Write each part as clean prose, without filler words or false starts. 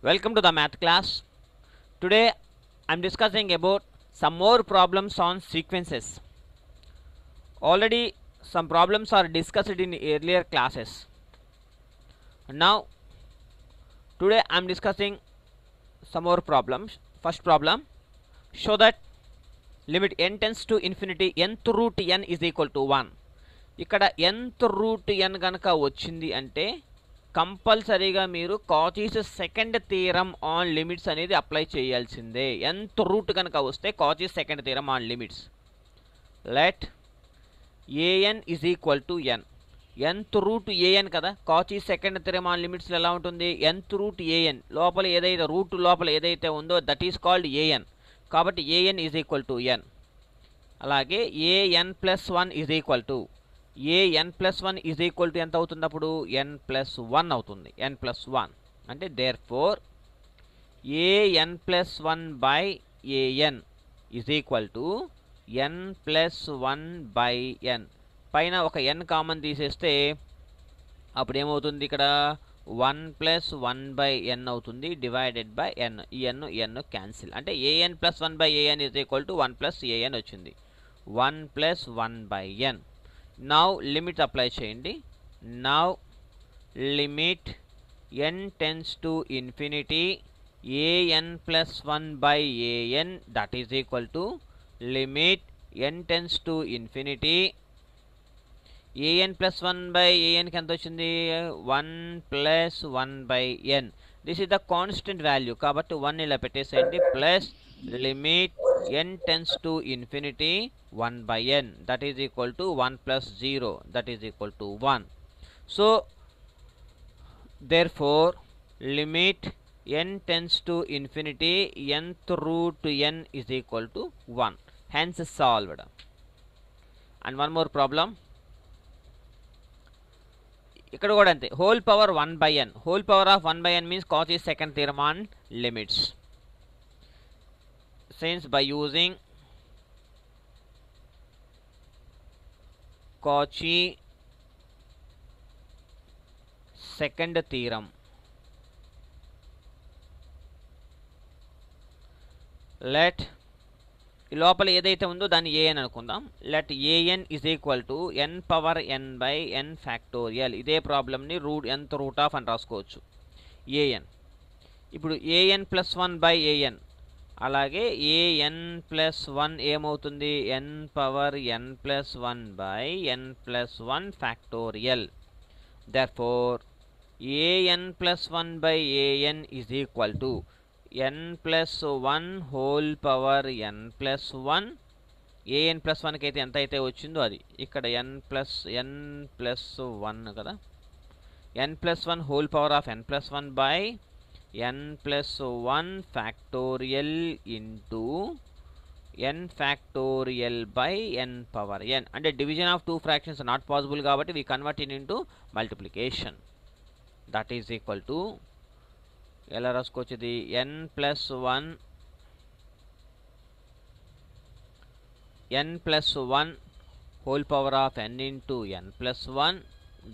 Welcome to the math class. Today I am discussing about some more problems on sequences. Already some problems are discussed in earlier classes. Now today I am discussing some more problems. First problem, show that limit n tends to infinity nth root n is equal to 1. ఇక్కడ nth root n గనక వచ్చింది అంటే కంపల్సరీగా మీరు Cauchy's second theorem on limits అనేది apply చేయాల్సిందే. nth root కనుక వస్తే Cauchy's second theorem on limits. Let an is equal to n. nth root an కదా, కాచీస్ సెకండ్ థీరం ఆన్ లిమిట్స్లో ఎలా ఉంటుంది? nth రూట్ an లోపల ఏదైతే రూట్ లోపల ఏదైతే ఉందో దట్ ఈస్ కాల్డ్ an. కాబట్టి an is equal to n. అలాగే an plus 1 is equal to an plus 1 is equal to ఎంత అవుతుంది? అప్పుడు n ప్లస్ 1 అవుతుంది. n ప్లస్ 1 అంటే therefore an plus 1 by an is equal to n plus 1 by n. పైన ఒక n common తీసేస్తే అప్పుడు ఏమవుతుంది? ఇక్కడ 1 ప్లస్ 1 బై n అవుతుంది డివైడెడ్ బై n. ఈ n క్యాన్సిల్ అంటే an plus 1 by an is equal to 1 plus an వచ్చింది. 1 plus 1 by n. Now limit apply చేయండి. Now limit n tends to infinity an plus 1 by an that is equal to limit n tends to infinity an plus 1 by an కి ఎంత వచ్చింది? 1 plus 1 by n. This is the constant value కాబట్టి 1 ఇలా పెట్టేసేయండి. Plus limit n tends to infinity 1 by n that is equal to 1 plus 0 that is equal to 1. So therefore limit n tends to infinity nth root n is equal to 1. Hence solved. And one more problem. ఇక్కడ కూడా అంతే, whole power 1 by n. Whole power of 1 by n means Cauchy second theorem on limits. Since by using Cauchy second theorem, let ఈ లోపల ఏదైతే ఉందో దాన్ని an అనుకుందాం. Let an is equal to n power n by n factorial. ఇదే ప్రాబ్లమ్ని nth root of అని రాసుకోవచ్చు. an ఇప్పుడు an ప్లస్ 1 బై an, అలాగే an ప్లస్ 1 ఏమవుతుంది? n power n plus 1 by n plus 1 factorial. Therefore an plus 1 by an is equal to n plus 1 whole power n plus 1. an plus 1కి అయితే ఎంత అయితే వచ్చిందో అది ఇక్కడ n ప్లస్ 1 కదా, n plus 1 whole power of n plus 1 by n plus 1 factorial into n factorial by n power n. అంటే division of two fractions not possible కాబట్టి we convert in into multiplication. That is equal to ఎలా రాసుకోవచ్చు? ఇది n plus 1 whole power of n into n plus 1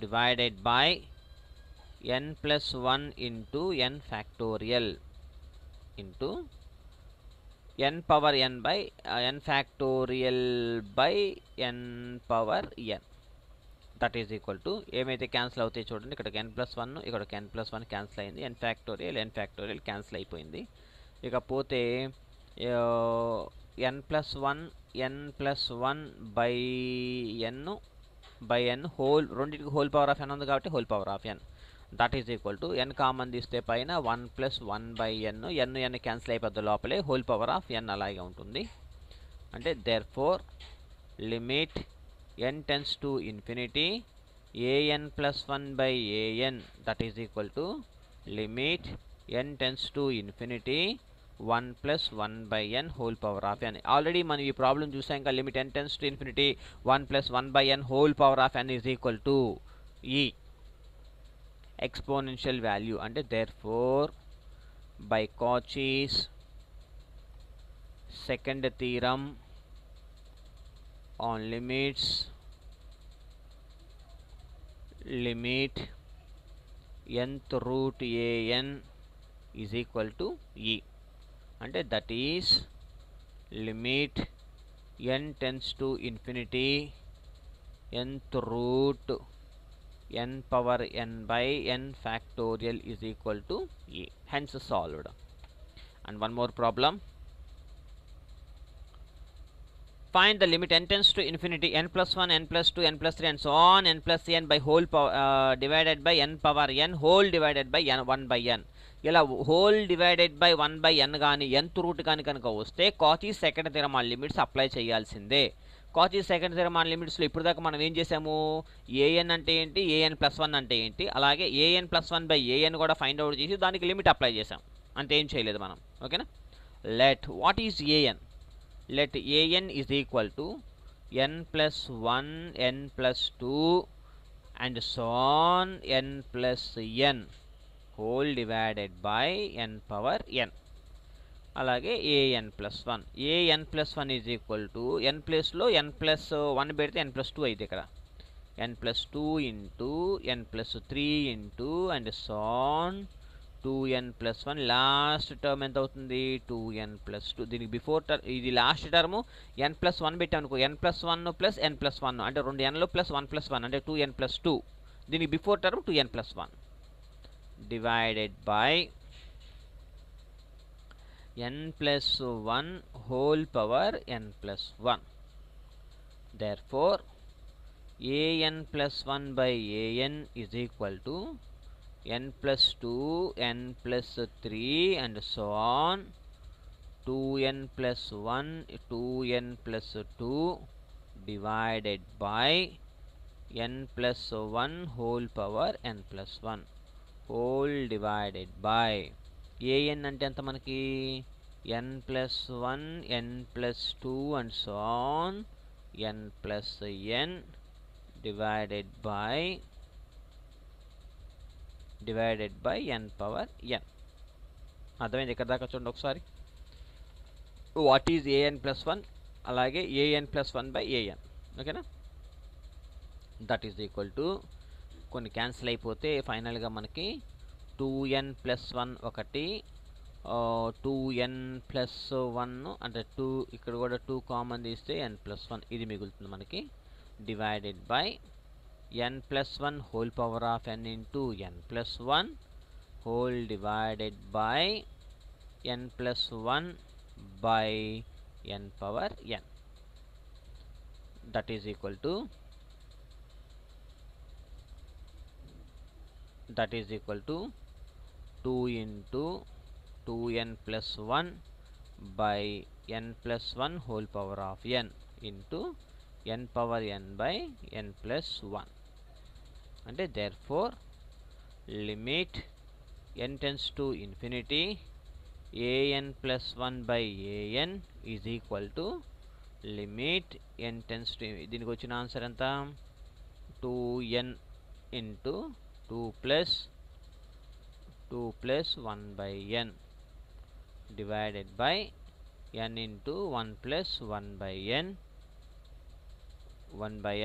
divided by n plus 1 into n factorial into n power n by n factorial by n power n. That is equal to ఏమైతే cancel అవుతాయి చూడండి, ఇక్కడికి n plus 1 ఇక్కడికి n plus 1 cancel అయింది. n factorial cancel అయిపోయింది. ఇకపోతే n plus 1 by n whole, రెండింటికి whole power of n ఉంది కాబట్టి whole power of n. That is equal to n common తీస్తే పైన 1 ప్లస్ 1 బై n క్యాన్సిల్ అయిపోద్ది, లోపలే హోల్ పవర్ ఆఫ్ n అలాగే ఉంటుంది. అంటే therefore limit n tends to infinity an plus 1 by an that is equal to limit n tends to infinity 1 plus 1 by n whole power of n. Already మనం ఈ problem చూసాం ఇంకా. Limit n tends to infinity 1 plus 1 by n whole power of n is equal to e exponential value. అంటే therefore by Cauchy's second theorem on limit nth root an is equal to e. అంటే that is limit n tends to infinity nth root n power n by n factorial is equal to e. Hence solved. And one more problem. Find the limit n tends to infinity n plus 1, n plus 2, n plus 3 and so on n plus n by whole power divided by n power n whole divided by n 1 by n. ఇలా whole divided by 1 by n కానీ nth route కానీ కనుక వస్తే కాచీ second theorem limits apply చేయాల్సిందే. కాచీ second theorem లిమిట్స్లో ఇప్పుడు దాకా మనం ఏం చేసాము, ఏఎన్ అంటే ఏంటి, ఏఎన్ ప్లస్ 1 అంటే ఏంటి, అలాగే ఏఎన్ ప్లస్ 1 బై ఏఎన్ కూడా ఫైండ్ అవుట్ చేసి దానికి లిమిట్ అప్లై చేసాం. అంతే, ఏం చేయలేదు మనం. ఓకేనా. Let what is a n? let an is equal to n plus 1 n plus 2 and so on n plus n whole divided by n power n. అలాగే an plus 1 an plus 1 is equal to n plus లో n plus 1 పెడితే n plus 2 అయితే ఇక్కడ n plus 2 into n plus 3 into and so on 2n plus 1. Last term ఎంత అవుతుంది, 2n plus 2. దీనికి before term ఇది last term n plus 1 పెట్టాం అనుకో, n plus 1 plus n plus 1 అంటే 2nలో ప్లస్ 1 plus 1 అంటే 2n plus 2. దీనికి before term 2n plus 1 divided by n plus 1 whole power n plus 1. therefore an plus 1 by an is equal to n plus 2 n plus 3 and so on 2n plus 1 2n plus 2 divided by n plus 1 whole power n plus 1 whole divided by an అంటే ఎంత మనకి n plus 1 n plus 2 and so on n plus n divided by n power n. అర్థమైంది ఇక్కడ దాకా చూడండి ఒకసారి. What is an plus 1 అలాగే an plus 1 by an. ఓకేనా. దట్ ఈజ్ ఈక్వల్ టు కొన్ని క్యాన్సిల్ అయిపోతే ఫైనల్గా మనకి 2n ప్లస్ 1 ఒకటి 2n ప్లస్ 1 అంటే 2 ఇక్కడ కూడా 2 కామన్ తీస్తే n ప్లస్ 1 ఇది మిగులుతుంది మనకి divided by n plus 1 whole power of n into n plus 1 whole divided by n plus 1 by n power n. that is equal to 2 into 2n plus 1 by n plus 1 whole power of n into n power n by n plus 1. అంటే therefore limit n tends to infinity an plus 1 by an is equal to limit n tends to దీనికి వచ్చిన answer ఎంత 2n into 2 plus 1 by n divided by n into 1 plus 1 by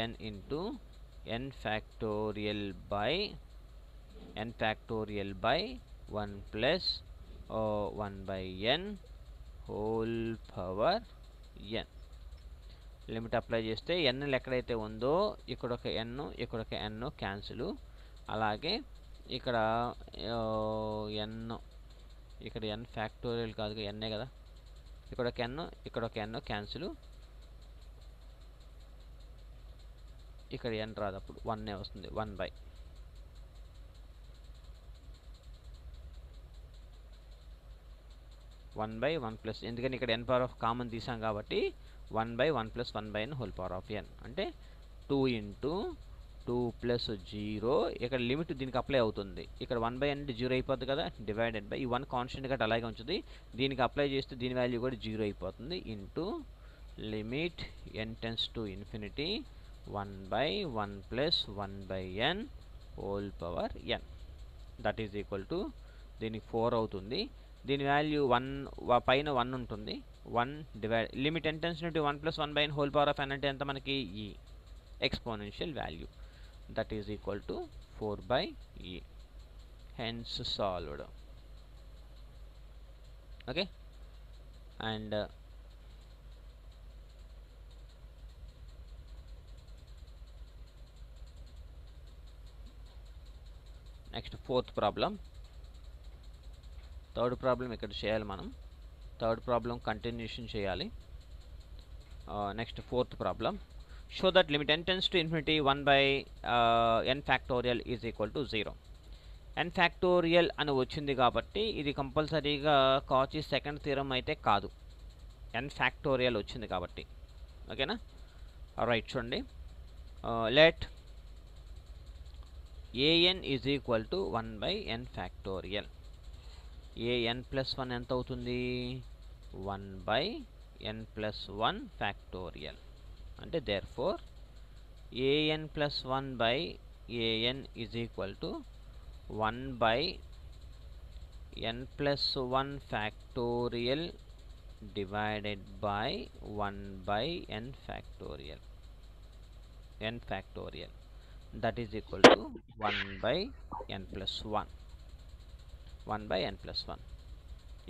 n into n factorial by 1 plus 1 by n whole power n. Limit apply చేస్తే n ఎక్కడైతే ఉందో ఇక్కడ ఒక n ఇక్కడ ఒక n క్యాన్సిల్, అలాగే ఇక్కడ n ఇక్కడ n ఫ్యాక్టోరియల్ కాదు n కదా, ఇక్కడ ఒక n ఇక్కడ ఒక n క్యాన్సిల్, ఇక్కడ n రాదు అప్పుడు 1 వస్తుంది 1 బై వన్ ప్లస్, ఎందుకని ఇక్కడ n పవర్ ఆఫ్ కామన్ తీసాం కాబట్టి 1 by 1 plus 1 by n whole power of n అంటే 2 into 2 plus 0. ఇక్కడ లిమిట్ దీనికి అప్లై అవుతుంది, ఇక్కడ 1 by n అంటే 0 అయిపోతుంది కదా, డివైడెడ్ బై ఈ 1 కాన్స్టెంట్ గట్ట అలాగే ఉంటుంది, దీనికి అప్లై చేస్తే దీని వాల్యూ కూడా 0 అయిపోతుంది into limit n tends to infinity 1 by 1 plus 1 by n whole power n. That is equal to దీనికి 4 అవుతుంది, దీని వాల్యూ 1 పైన 1 ఉంటుంది, 1 divide limit n tends to 1 plus 1 by n whole power of n అంటే ఎంత మనకి ఈ exponential value, that is equal to 4 by e. Hence solved. Okay. And next fourth problem. Third problem ఇక్కడ చేయాలి మనం. థర్డ్ ప్రాబ్లం కంటిన్యూషన్ చేయాలి. Next fourth problem. Show that limit n tends to infinity 1 by n factorial is equal to 0. n factorial అని వచ్చింది కాబట్టి ఇది కంపల్సరీగా కాచి సెకండ్ థియరం అయితే కాదు, n ఫ్యాక్టోరియల్ వచ్చింది కాబట్టి. ఓకేనా? రైట్, చూడండి. Let an is equal to 1 by n factorial. an plus 1 ఎంత అవుతుంది? 1 బై n ప్లస్ 1 ఫ్యాక్టోరియల్. అంటే therefore an plus 1 by an is equal to 1 by n plus 1 factorial divided by 1 by n factorial. n factorial that is equal to 1 by n plus 1. 1 by n plus 1.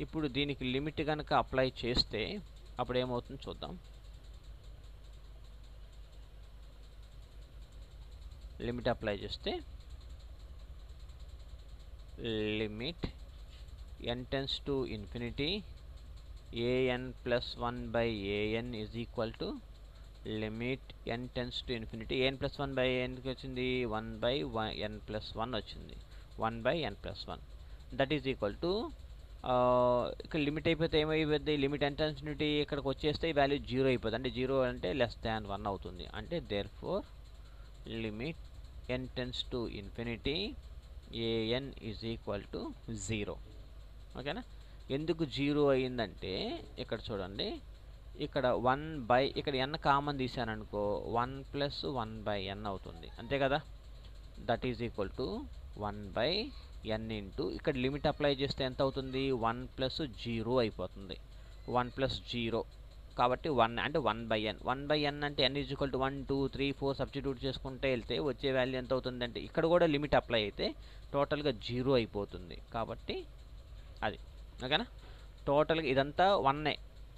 ఇప్పుడు దీనికి limit కనుక apply చేస్తే అప్పుడు ఏమవుతుందో చూద్దాం. Limit apply చేస్తే limit n tends to infinity an plus 1 by an is equal to limit n tends to infinity an plus 1 by n కి వచ్చింది 1 by n plus 1 వచ్చింది, 1 by n plus 1 that is equal to ఇక్కడ limit అయిపోతే ఏమైపోద్ది? Limit n tends to infinity ఇక్కడికి వచ్చేస్తే ఈ value 0 అయిపోతుంది. అంటే 0 అంటే లెస్ దాన్ 1 అవుతుంది. అంటే therefore limit n tends to infinity an is equal to 0. ఓకేనా? ఎందుకు 0 అయ్యిందంటే ఇక్కడ చూడండి, ఇక్కడ 1 బై ఇక్కడ n కామన్ తీసాననుకో 1 ప్లస్ 1 బై n అవుతుంది, అంతే కదా? That is equal to 1 by n into ఇక్కడ లిమిట్ అప్లై చేస్తే ఎంత అవుతుంది? 1 ప్లస్ 0 అయిపోతుంది. 1 ప్లస్ 0 కాబట్టి 1 అంటే 1 బై n. 1 బై n అంటే n is equal to 1 2 3 4 substitute చేసుకుంటే వెళ్తే వచ్చే వాల్యూ ఎంత అవుతుంది అంటే ఇక్కడ కూడా లిమిట్ అప్లై అయితే టోటల్గా 0 అయిపోతుంది. కాబట్టి అది ఓకేనా? టోటల్గా ఇదంతా 1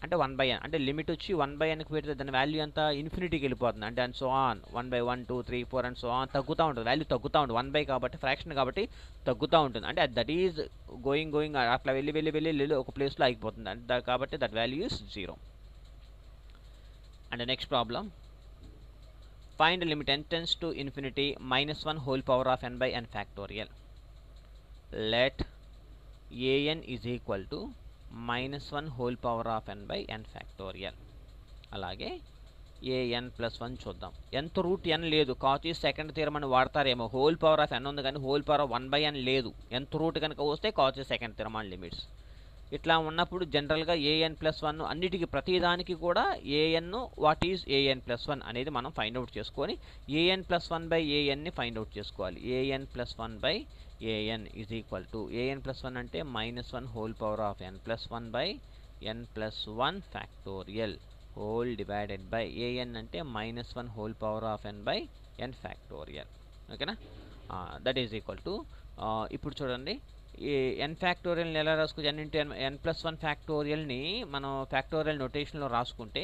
అంటే 1 బై n అంటే లిమిట్ వచ్చి 1 బై nకి పెడితే దాని వాల్యూ అంతా ఇన్ఫినిటీకి వెళ్ళిపోతుంది. అంటే and so on 1 by 1 2 3 4 and so on తగ్గుతూ ఉంటుంది, వాల్యూ తగ్గుతూ ఉంటుంది. 1 బై కాబట్టి ఫ్రాక్షన్ కాబట్టి తగ్గుతూ ఉంటుంది. అంటే దట్ ఈజ్ గోయింగ్ అట్లా వెళ్ళి ఒక ప్లేస్లో ఆగిపోతుంది. అంటే కాబట్టి that value is 0. And the next problem, find the limit n tends to infinity minus 1 whole power of n by n factorial. Let an is equal to minus 1 whole power of n by n factorial. అలాగే an plus 1 చూద్దాం. nth root n లేదు, కాచి second theorem అని వాడతారేమో. Whole power of n ఉంది కానీ whole power of 1 by n లేదు. nth root కనుక వస్తే కాచి సెకండ్ థియరం అని లిమిట్స్. ఇట్లా ఉన్నప్పుడు జనరల్గా an ప్లస్ 1 అన్నిటికీ ప్రతిదానికి కూడా an what is an plus 1 అనేది మనం ఫైండ్ అవుట్ చేసుకొని an ప్లస్ 1 బై anని ఫైండ్ అవుట్ చేసుకోవాలి. an plus 1 by an is equal to an plus 1 అంటే minus 1 whole power of n plus 1 by n plus 1 factorial whole divided by an అంటే minus 1 whole power of n by n factorial. ఓకేనా? That is equal to ఇప్పుడు చూడండి, ఈ n ఫ్యాక్టోరియల్ని ఎలా రాసుకోవచ్చు? n into n plus 1 ఫ్యాక్టోరియల్ని మనం factorial నొటేషన్లో రాసుకుంటే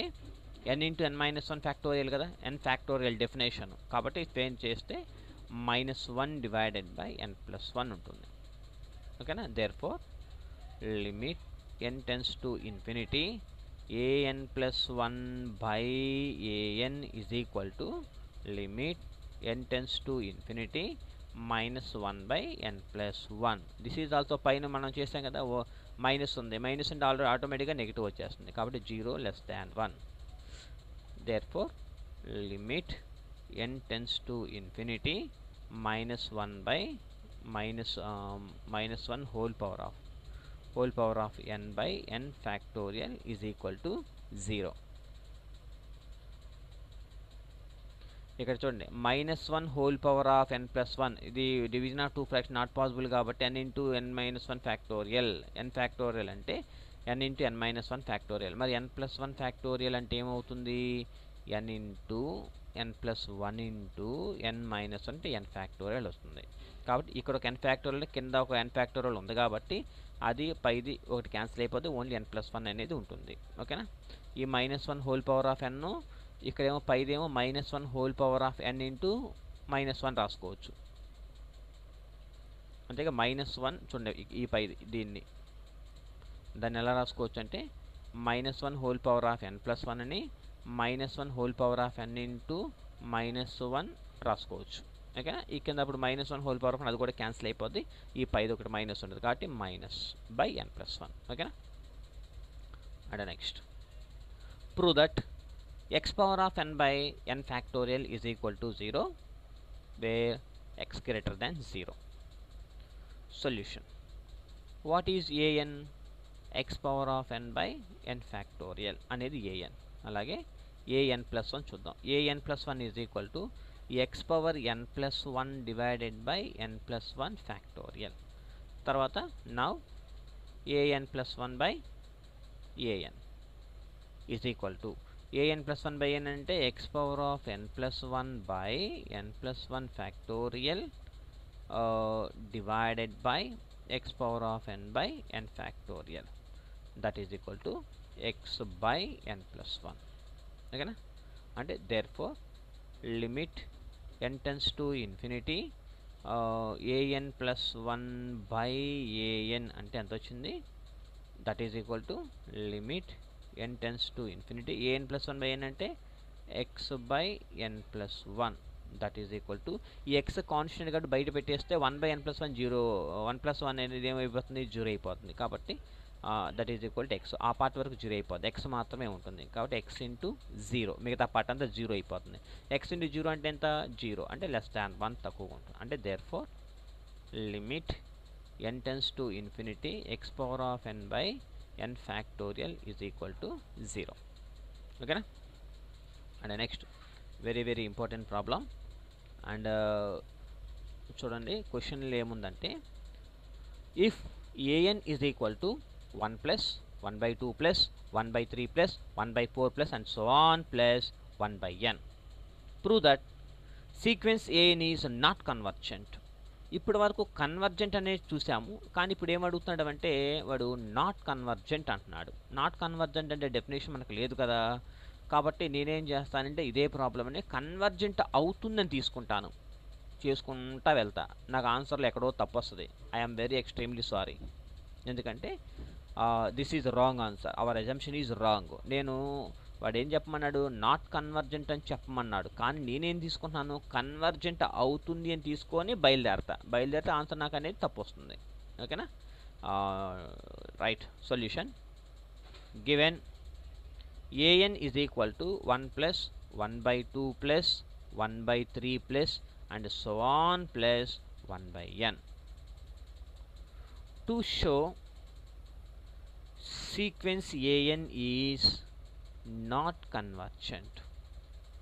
n into n minus 1 factorial కదా, n ఫ్యాక్టోరియల్ డెఫినేషన్. కాబట్టి చేంజ్ చేస్తే minus 1 divided by n plus 1 ఉంటుంది. ఓకేనా? Therefore limit n tends to infinity an plus 1 by an is equal to limit n tends to infinity minus 1 by n plus 1. This is also పైన మనం చేసాం కదా, minus ఉంది, minus అంటే already ఆటోమేటిక్గా negative వచ్చేస్తుంది. కాబట్టి 0 less than 1. Therefore limit n tends to infinity minus 1 by minus 1 whole power of n by n factorial is equal to 0. ఇక్కడ చూడండి, minus 1 whole power of n plus 1 ఇది division of two fraction not possible కాబట్టి n into n minus 1 factorial. n factorial అంటే n into n minus 1 factorial. మరి n plus 1 factorial అంటే ఏమవుతుంది? n into n plus 1 into n minus అంటే n factorial వస్తుంది. కాబట్టి ఇక్కడ ఒక n ఫ్యాక్టోరియల్ కింద ఒక n ఫ్యాక్టోరియల్ ఉంది కాబట్టి అది పైది ఒకటి క్యాన్సిల్ అయిపోతే ఓన్లీ n+1 అనేది ఉంటుంది. ఓకేనా? ఈ -1 హోల్ పవర్ ఆఫ్ n, ఇక్కడేమో పైదేమో -1 whole power of n into -1 రాసుకోవచ్చు. అంతేగా -1 చూడండి ఈ పైది దాన్ని ఎలా రాసుకోవచ్చు అంటే -1 హోల్ పవర్ ఆఫ్ n+1 అని -1 whole power of n into -1 రాసుకోవచ్చు. ఓకేనా? ఈ కింద అప్పుడు -1 హోల్ పవర్ ఆఫ్ అది కూడా క్యాన్సిల్ అయిపోద్ది. ఈ పైది ఒకటి మైనస్ ఉంటుంది కాబట్టి -n+1. ఓకేనా? And next prove that x power of n by n factorial is equal to 0 where x greater than 0. Solution. What is an? x power of n by n factorial అనేది an. అలాగే an+1 చూద్దాం. an+1 is equal to x power n+1 divided by n+1 factorial. తర్వాత now an+1 by an is equal to an+1 by n అంటే x power of n+1 by n+1 factorial divided by x power of n by n factorial, that is equal to x by n+1. ఓకేనా? అంటే therefore limit n tends to infinity an+1 by an అంటే ఎంత వచ్చింది? that is equal to limit n tends to infinity an+1 by n అంటే x by n+1, that is equal to ఈ x constant కాబట్టి బయట పెట్టేస్తే 1 by n+1 0, 1+1 అనేది ఏమైపోతుంది? 0 అయిపోతుంది. కాబట్టి that is equal to X. ఆ పార్ట్ వరకు 0 అయిపోతుంది, ఎక్స్ మాత్రమే ఉంటుంది కాబట్టి x ఇంటూ 0, మిగతా పార్ట్ అంతా 0 అయిపోతుంది. x ఇంటూ 0 అంటే ఎంత? 0 అంటే <1 తక్కువగా ఉంటుంది. అంటే therefore limit n tends to infinity x power of n by n factorial is equal to 0. ఓకేనా? And next very important problem. And చూడండి క్వశ్చన్లో ఏముందంటే if an is equal to 1 plus 1 by 2 plus 1 by 3 plus 1 by 4 plus and so on plus 1 by n, prove that sequence an is not convergent. ఇప్పటి వరకు convergent అనేది చూసాము, కానీ ఇప్పుడు ఏమడుగుతున్నాడు అంటే వాడు నాట్ కన్వర్జెంట్ అంటున్నాడు. నాట్ కన్వర్జెంట్ అంటే డెఫినేషన్ మనకు లేదు కదా, కాబట్టి నేనేం చేస్తానంటే ఇదే ప్రాబ్లం అని కన్వర్జెంట్ అవుతుందని తీసుకుంటాను, చేసుకుంటా వెళ్తా. నాకు ఆన్సర్లో ఎక్కడో తప్పు వస్తుంది. I'm very extremely sorry. ఎందుకంటే this is wrong answer, our assumption is wrong. నేను వాడు ఏం చెప్పమన్నాడు? నాట్ కన్వర్జెంట్ అని చెప్పమన్నాడు, కానీ నేనేం తీసుకుంటున్నాను? కన్వర్జెంట్ అవుతుంది అని తీసుకొని బయలుదేరితే ఆన్సర్ నాకు అనేది తప్పు వస్తుంది. ఓకేనా? Right. Solution given an is equal to 1 plus 1 by 2 plus 1 by 3 plus and so on plus 1 by n. To show sequence an is not convergent,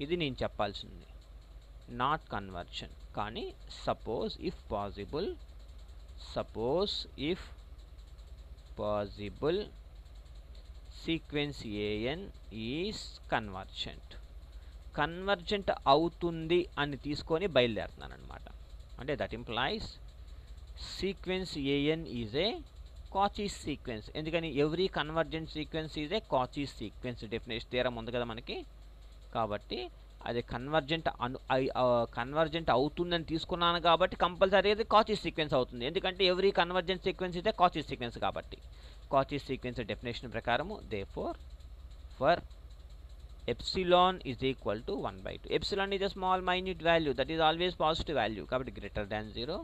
ఇది నేను చెప్పాల్సింది. నాట్ కన్వర్జెంట్, కానీ suppose if possible sequence an is convergent అవుతుంది అని తీసుకొని బయలుదేరుతున్నాను అనమాట. అంటే that implies sequence an is a Cauchy sequence. ఎందుకని? Every convergent sequence is a Cauchy sequence. Definition theorem ఉంది కదా మనకి, కాబట్టి అది కన్వర్జెంట్ అవుతుందని తీసుకున్నాను కాబట్టి కంపల్సరీ అది Cauchy సీక్వెన్స్ అవుతుంది. ఎందుకంటే every convergent sequence is a Cauchy sequence కాబట్టి. Cauchy సీక్వెన్స్ డెఫినేషన్ ప్రకారము therefore for epsilon is equal to 1 by 2. Epsilon is a small minute value, that is always positive value, కాబట్టి greater than 0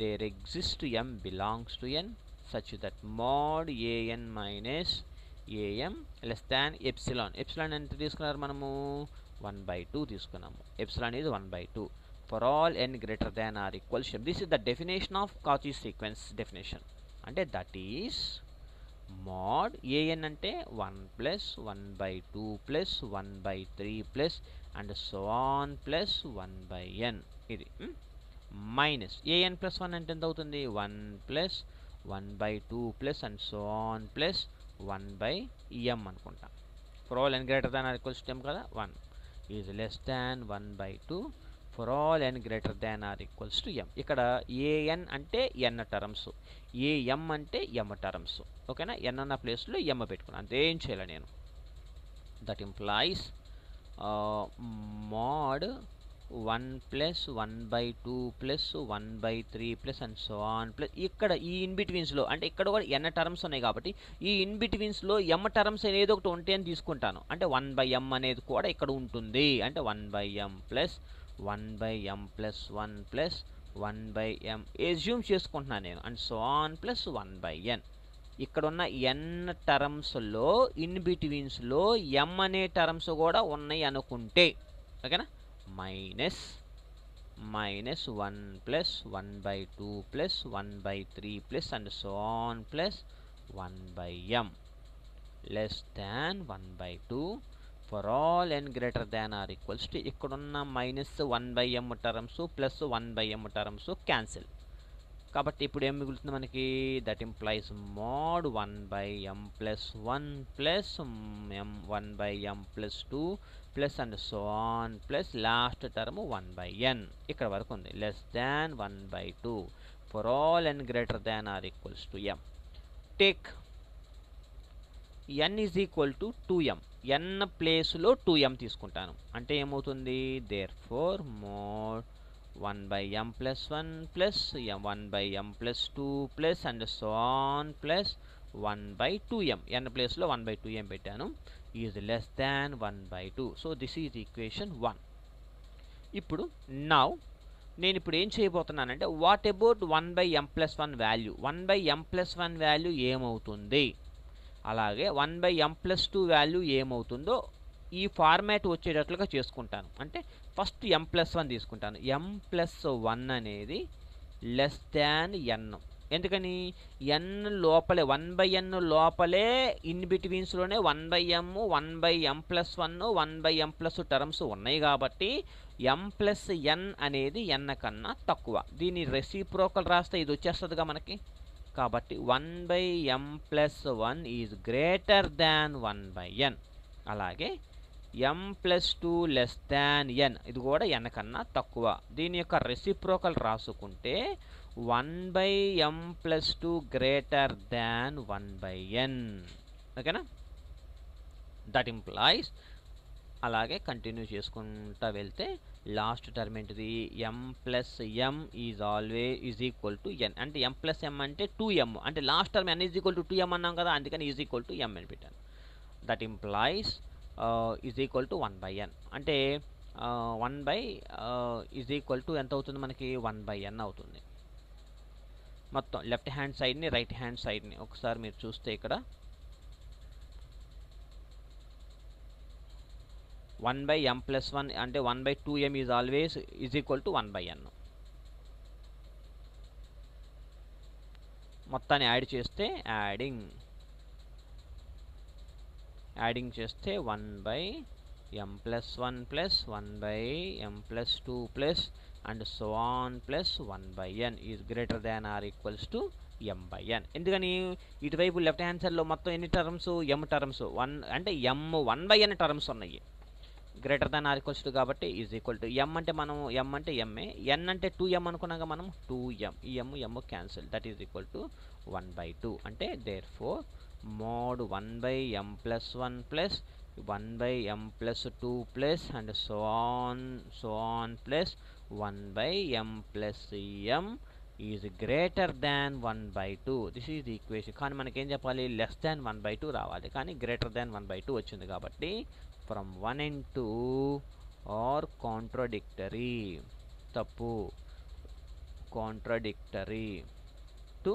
there exists m belongs to n such that mod an minus am less than epsilon. epsilon ఎంత తీసుకున్నారు మనము? 1 by 2 తీసుకున్నాము. epsilon is 1 by 2 for all n greater than or equal to. This is the definition of Cauchy sequence definition. అంటే that is mod an అంటే 1 plus 1 by 2 plus 1 by 3 plus and so on plus 1 by n. ఇది minus an plus 1 అంటే ఎంత అవుతుంది? 1 plus 1 by 2 plus and so on plus 1 by m అనుకుంటా. For all n greater than or equals to m కదా, 1 is less than 1 by 2 for all n greater than or equals to m. ఇక్కడ an అంటే n terms, am అంటే m terms. ఓకేనా, n అన్న ప్లేస్లో m పెట్టుకున్నాను, అంతేం చేయాలి నేను. That implies mod 1 plus 1/2 plus 1/3 plus and so on plus ఇక్కడ ఈ ఇన్ బిట్వీన్స్లో, అంటే ఇక్కడ కూడా n టర్మ్స్ ఉన్నాయి కాబట్టి ఈ ఇన్ బిట్వీన్స్లో m టర్మ్స్ అనేది ఒకటి ఉంటే అని తీసుకుంటాను. అంటే 1/m అనేది కూడా ఇక్కడ ఉంటుంది. అంటే 1/m plus 1/m plus 1 plus 1/m assume చేసుకుంటున్నాను నేను, and so on plus 1/n. ఇక్కడ ఉన్న n టర్మ్స్లో ఇన్ బిట్వీన్స్లో m అనే టర్మ్స్ కూడా ఉన్నాయి అనుకుంటే, ఓకేనా, minus 1 plus 1/2 plus 1/3 plus and so on plus 1/m less than 1/2 for all n greater than or equals to ఇక్కడున్న minus 1/m terms plus 1/m terms cancel. కాబట్టి ఇప్పుడు ఏం మిగులుతుంది మనకి, that implies mod 1/m plus 1 plus m 1/m plus 2 plus and so on plus last term 1/n ఇక్కడ వరకు ఉంది, less than 1/2 for all n greater than or equals to m. Take n is equal to 2m, n ప్లేస్లో 2m తీసుకుంటాను. అంటే ఏమవుతుంది, therefore mod 1/m plus 1 plus 1/m plus 2 plus and so on plus 1/2m, n ప్లేస్లో 1/2m పెట్టాను, is less than 1/2. So this is equation 1. ఇప్పుడు now నేను ఇప్పుడు ఏం చేయబోతున్నానంటే, what about 1/m plus 1 value, 1/m plus 1 value ఏమవుతుంది, అలాగే 1/m plus 2 value ఏమవుతుందో ఈ ఫార్మాట్ వచ్చేటట్లుగా చేసుకుంటాను. అంటే ఫస్ట్ m ప్లస్ 1 తీసుకుంటాను, m ప్లస్ 1 అనేది లెస్ దాన్ n. ఎందుకని, n లోపలే 1/n లోపలే ఇన్ బిట్వీన్స్లోనే 1/m 1/m plus 1 1/m plus terms ఉన్నాయి కాబట్టి m ప్లస్ n అనేది n కన్నా తక్కువ. దీని రెసిప్రోకల్ రాస్తే ఇది వచ్చేస్తుందిగా మనకి. కాబట్టి 1/m plus 1 is greater than 1/n. అలాగే m plus 2 less than n, ఇది కూడా n కన్నా తక్కువ. దీని యొక్క రెసిప్రోకల్ రాసుకుంటే 1/m plus 2 greater than 1/n. ఓకేనా, దట్ ఇంప్లాయిస్, అలాగే కంటిన్యూ చేసుకుంటూ వెళ్తే లాస్ట్ టర్మ్ ఏంటిది, m plus m is always is equal to n. అంటే m ప్లస్ m అంటే 2m, అంటే last term n is equal to 2m అన్నాం కదా, అందుకని ఈజ్ ఈక్వల్ టు m అని పెట్టాను. That implies is equal to 1/n. అంటే 1 ఈజ్ ఈక్వల్ టు ఎంత అవుతుంది మనకి, 1/n అవుతుంది. మొత్తం లెఫ్ట్ హ్యాండ్ సైడ్ని రైట్ హ్యాండ్ సైడ్ని ఒకసారి మీరు చూస్తే ఇక్కడ 1/m ప్లస్ 1 అంటే 1/2m is always is equal to 1/n. మొత్తాన్ని యాడ్ చేస్తే యాడింగ్ చేస్తే 1/m plus 1 plus 1/m plus 2 plus and so on plus 1/n is greater than or equals to m/n. ఎందుకని, ఇటువైపు లెఫ్ట్ హ్యాండ్ సైడ్లో మొత్తం ఎన్ని terms, m terms, 1 అంటే m 1/n terms ఉన్నాయి, greater than or equals to కాబట్టి is equal to m అంటే మనం m అంటే m, n అంటే 2m అనుకున్నాక మనం 2m, ఈ m cancel, that is equal to 1/2. అంటే therefore mod 1/m plus 1 plus 1/m plus 2 plus and so on plus 1/m plus m is greater than 1/2. This is equation. కానీ మనకేం చెప్పాలి, less than 1/2 రావాలి, కానీ greater than 1/2 వచ్చింది కాబట్టి from 1 and 2 are contradictory, తప్పు, contradictory to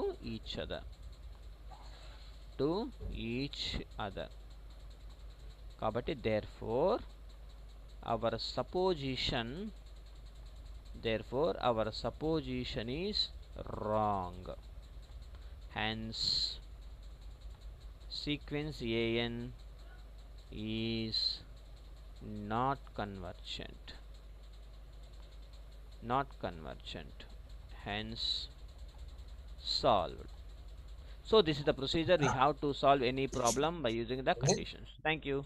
each other. కాబట్టి therefore our supposition is wrong. Hence sequence an is not convergent. Hence solved. So this is the procedure we have to solve any problem by using the conditions. Thank you.